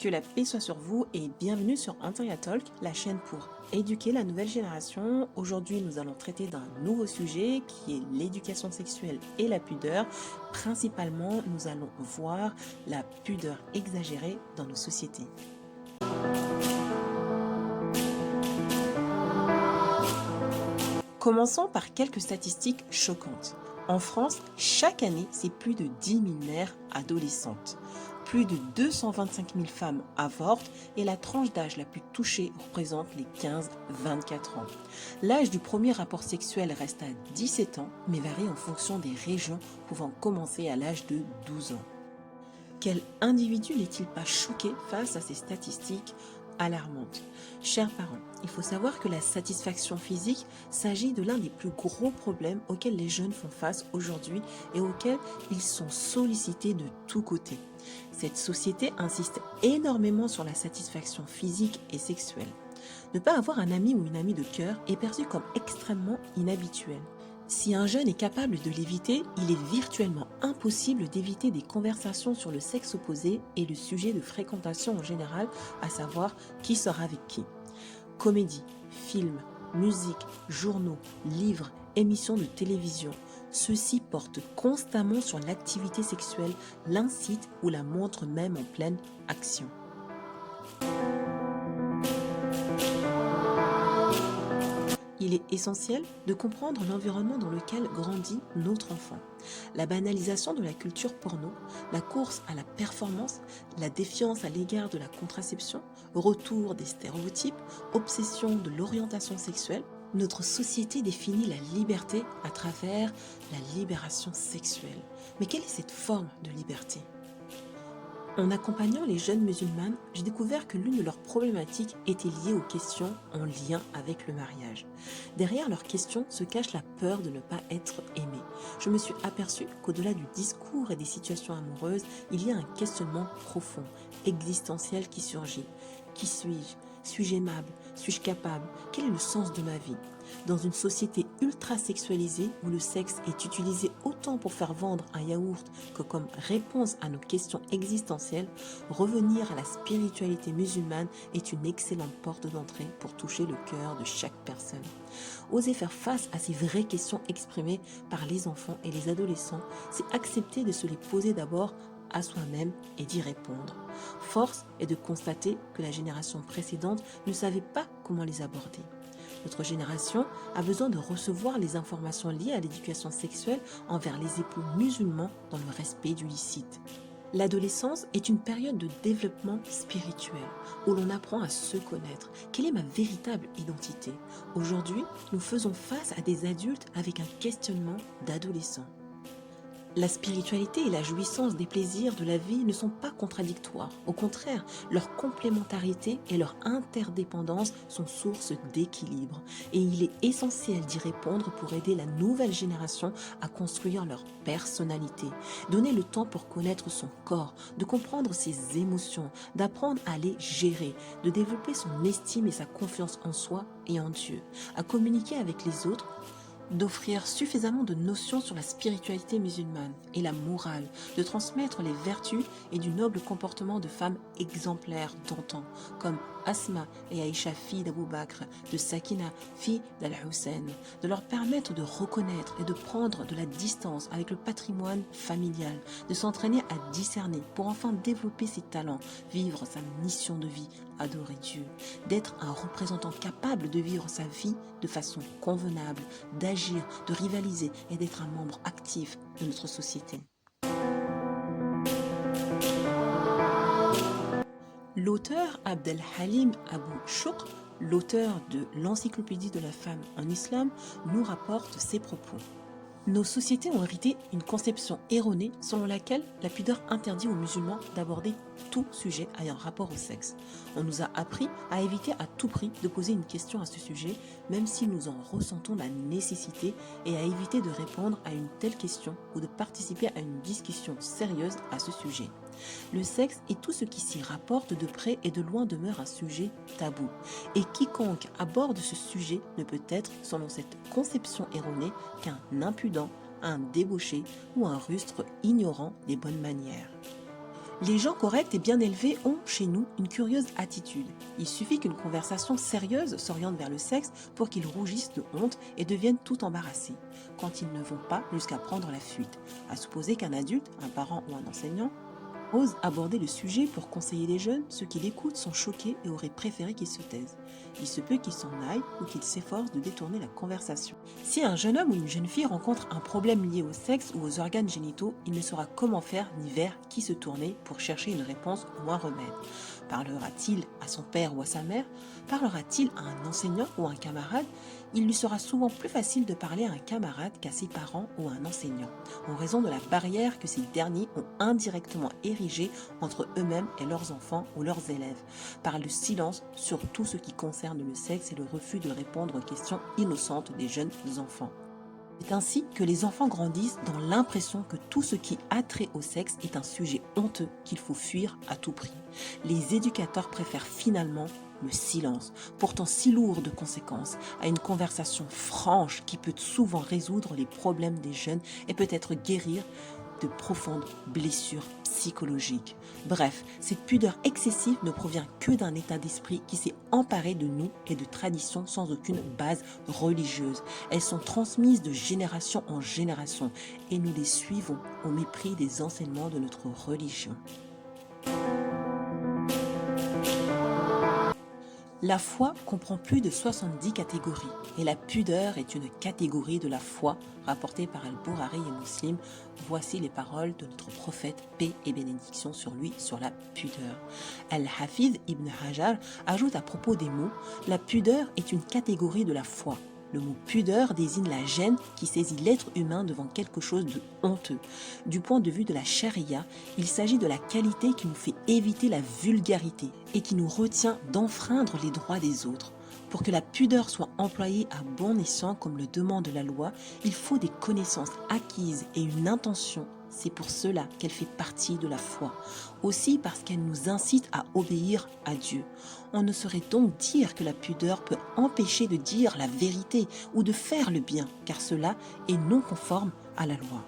que la paix soit sur vous et bienvenue sur Antonia Talk, la chaîne pour éduquer la nouvelle génération. Aujourd'hui, nous allons traiter d'un nouveau sujet qui est l'éducation sexuelle et la pudeur. Principalement, nous allons voir la pudeur exagérée dans nos sociétés. Commençons par quelques statistiques choquantes. En France, chaque année, c'est plus de 10 000 mères adolescentes. Plus de 225 000 femmes avortent et la tranche d'âge la plus touchée représente les 15-24 ans. L'âge du premier rapport sexuel reste à 17 ans, mais varie en fonction des régions, pouvant commencer à l'âge de 12 ans. Quel individu n'est-il pas choqué face à ces statistiques alarmantes? Chers parents, il faut savoir que la satisfaction physique s'agit de l'un des plus gros problèmes auxquels les jeunes font face aujourd'hui et auxquels ils sont sollicités de tous côtés. Cette société insiste énormément sur la satisfaction physique et sexuelle. Ne pas avoir un ami ou une amie de cœur est perçu comme extrêmement inhabituel. Si un jeune est capable de l'éviter, il est virtuellement impossible d'éviter des conversations sur le sexe opposé et le sujet de fréquentation en général, à savoir qui sort avec qui. Comédie, films, musique, journaux, livres, émissions de télévision, ceux-ci portent constamment sur l'activité sexuelle, l'incitent ou la montrent même en pleine action. Il est essentiel de comprendre l'environnement dans lequel grandit notre enfant. La banalisation de la culture porno, la course à la performance, la défiance à l'égard de la contraception, retour des stéréotypes, obsession de l'orientation sexuelle, notre société définit la liberté à travers la libération sexuelle. Mais quelle est cette forme de liberté ? En accompagnant les jeunes musulmanes, j'ai découvert que l'une de leurs problématiques était liée aux questions en lien avec le mariage. Derrière leurs questions se cache la peur de ne pas être aimé. Je me suis aperçue qu'au-delà du discours et des situations amoureuses, il y a un questionnement profond, existentiel qui surgit. Qui suis-je ? Suis-je aimable ? Suis-je capable ? Quel est le sens de ma vie ? Dans une société ultra sexualisée où le sexe est utilisé autant pour faire vendre un yaourt que comme réponse à nos questions existentielles, revenir à la spiritualité musulmane est une excellente porte d'entrée pour toucher le cœur de chaque personne. Oser faire face à ces vraies questions exprimées par les enfants et les adolescents, c'est accepter de se les poser d'abord à soi-même et d'y répondre. Force est de constater que la génération précédente ne savait pas comment les aborder. Notre génération a besoin de recevoir les informations liées à l'éducation sexuelle envers les époux musulmans dans le respect du licite. L'adolescence est une période de développement spirituel où l'on apprend à se connaître. Quelle est ma véritable identité? Aujourd'hui, nous faisons face à des adultes avec un questionnement d'adolescents. La spiritualité et la jouissance des plaisirs de la vie ne sont pas contradictoires. Au contraire, leur complémentarité et leur interdépendance sont source d'équilibre. Et il est essentiel d'y répondre pour aider la nouvelle génération à construire leur personnalité. Donner le temps pour connaître son corps, de comprendre ses émotions, d'apprendre à les gérer, de développer son estime et sa confiance en soi et en Dieu, à communiquer avec les autres, d'offrir suffisamment de notions sur la spiritualité musulmane et la morale, de transmettre les vertus et du noble comportement de femmes exemplaires d'antan, comme Asma et Aïcha, fille d'Abou Bakr, de Sakina, fille d'Al-Hussein, de leur permettre de reconnaître et de prendre de la distance avec le patrimoine familial, de s'entraîner à discerner pour enfin développer ses talents, vivre sa mission de vie, adorer Dieu, d'être un représentant capable de vivre sa vie de façon convenable, d'agir, de rivaliser et d'être un membre actif de notre société. L'auteur Abdel Halim Abou Choukr, l'auteur de l'Encyclopédie de la femme en islam, nous rapporte ces propos. Nos sociétés ont hérité une conception erronée selon laquelle la pudeur interdit aux musulmans d'aborder tout sujet ayant rapport au sexe. On nous a appris à éviter à tout prix de poser une question à ce sujet, même si nous en ressentons la nécessité, et à éviter de répondre à une telle question ou de participer à une discussion sérieuse à ce sujet. Le sexe et tout ce qui s'y rapporte de près et de loin demeure un sujet tabou. Et quiconque aborde ce sujet ne peut être, selon cette conception erronée, qu'un impudent, un débauché ou un rustre ignorant des bonnes manières. Les gens corrects et bien élevés ont, chez nous, une curieuse attitude. Il suffit qu'une conversation sérieuse s'oriente vers le sexe pour qu'ils rougissent de honte et deviennent tout embarrassés, quand ils ne vont pas jusqu'à prendre la fuite. À supposer qu'un adulte, un parent ou un enseignant, ose aborder le sujet pour conseiller les jeunes, ceux qui l'écoutent sont choqués et auraient préféré qu'ils se taisent. Il se peut qu'ils s'en aillent ou qu'ils s'efforcent de détourner la conversation. Si un jeune homme ou une jeune fille rencontre un problème lié au sexe ou aux organes génitaux, il ne saura comment faire ni vers qui se tourner pour chercher une réponse ou un remède. Parlera-t-il à son père ou à sa mère? Parlera-t-il à un enseignant ou à un camarade? Il lui sera souvent plus facile de parler à un camarade qu'à ses parents ou à un enseignant, en raison de la barrière que ces derniers ont indirectement érigée entre eux-mêmes et leurs enfants ou leurs élèves, par le silence sur tout ce qui concerne le sexe et le refus de répondre aux questions innocentes des jeunes enfants. C'est ainsi que les enfants grandissent dans l'impression que tout ce qui a trait au sexe est un sujet honteux qu'il faut fuir à tout prix. Les éducateurs préfèrent finalement le silence, pourtant si lourd de conséquences, à une conversation franche qui peut souvent résoudre les problèmes des jeunes et peut-être guérir de profondes blessures psychologiques. Bref, cette pudeur excessive ne provient que d'un état d'esprit qui s'est emparé de nous et de traditions sans aucune base religieuse. Elles sont transmises de génération en génération et nous les suivons au mépris des enseignements de notre religion. La foi comprend plus de 70 catégories et la pudeur est une catégorie de la foi rapportée par Al-Bukhari et Muslim. Voici les paroles de notre prophète, paix et bénédiction sur lui, sur la pudeur. Al-Hafiz ibn Hajar ajoute à propos des mots, la pudeur est une catégorie de la foi. Le mot pudeur désigne la gêne qui saisit l'être humain devant quelque chose de honteux. Du point de vue de la charia, il s'agit de la qualité qui nous fait éviter la vulgarité et qui nous retient d'enfreindre les droits des autres. Pour que la pudeur soit employée à bon escient comme le demande la loi, il faut des connaissances acquises et une intention. C'est pour cela qu'elle fait partie de la foi. Aussi parce qu'elle nous incite à obéir à Dieu. On ne saurait donc dire que la pudeur peut empêcher de dire la vérité ou de faire le bien, car cela est non conforme à la loi.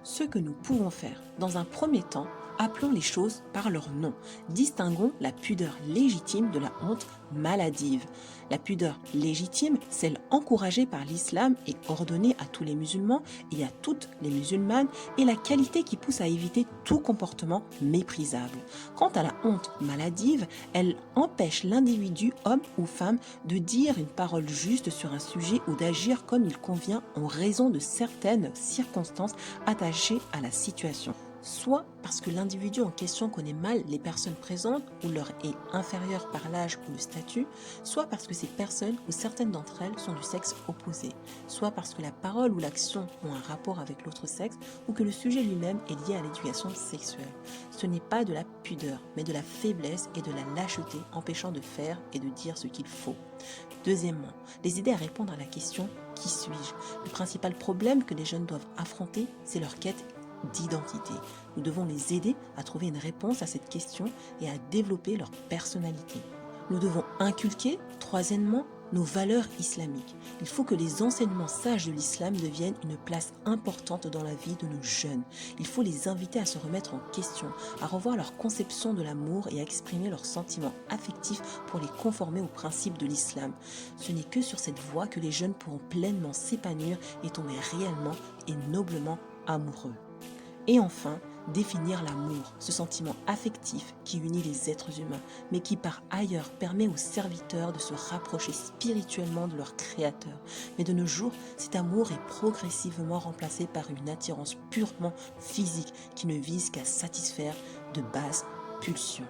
Ce que nous pouvons faire, dans un premier temps, appelons les choses par leur nom. Distinguons la pudeur légitime de la honte maladive. La pudeur légitime, celle encouragée par l'islam et ordonnée à tous les musulmans et à toutes les musulmanes, est la qualité qui pousse à éviter tout comportement méprisable. Quant à la honte maladive, elle empêche l'individu, homme ou femme, de dire une parole juste sur un sujet ou d'agir comme il convient en raison de certaines circonstances attachées à la situation. Soit parce que l'individu en question connaît mal les personnes présentes ou leur est inférieur par l'âge ou le statut, soit parce que ces personnes ou certaines d'entre elles sont du sexe opposé, soit parce que la parole ou l'action ont un rapport avec l'autre sexe ou que le sujet lui-même est lié à l'éducation sexuelle. Ce n'est pas de la pudeur, mais de la faiblesse et de la lâcheté empêchant de faire et de dire ce qu'il faut. Deuxièmement, les aider à répondre à la question « Qui suis-je » Le principal problème que les jeunes doivent affronter, c'est leur quête d'identité. Nous devons les aider à trouver une réponse à cette question et à développer leur personnalité. Nous devons inculquer, troisièmement, nos valeurs islamiques. Il faut que les enseignements sages de l'islam deviennent une place importante dans la vie de nos jeunes. Il faut les inviter à se remettre en question, à revoir leur conception de l'amour et à exprimer leurs sentiments affectifs pour les conformer aux principes de l'islam. Ce n'est que sur cette voie que les jeunes pourront pleinement s'épanouir et tomber réellement et noblement amoureux. Et enfin, définir l'amour, ce sentiment affectif qui unit les êtres humains, mais qui par ailleurs permet aux serviteurs de se rapprocher spirituellement de leur Créateur. Mais de nos jours, cet amour est progressivement remplacé par une attirance purement physique qui ne vise qu'à satisfaire de basses pulsions.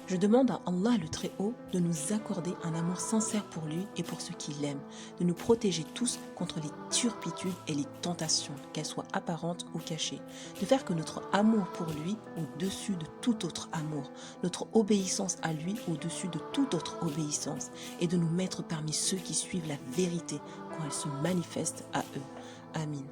Je demande à Allah le Très-Haut de nous accorder un amour sincère pour lui et pour ceux qui l'aiment, de nous protéger tous contre les turpitudes et les tentations, qu'elles soient apparentes ou cachées, de faire que notre amour pour lui au-dessus de tout autre amour, notre obéissance à lui au-dessus de toute autre obéissance, et de nous mettre parmi ceux qui suivent la vérité quand elle se manifeste à eux. Amin.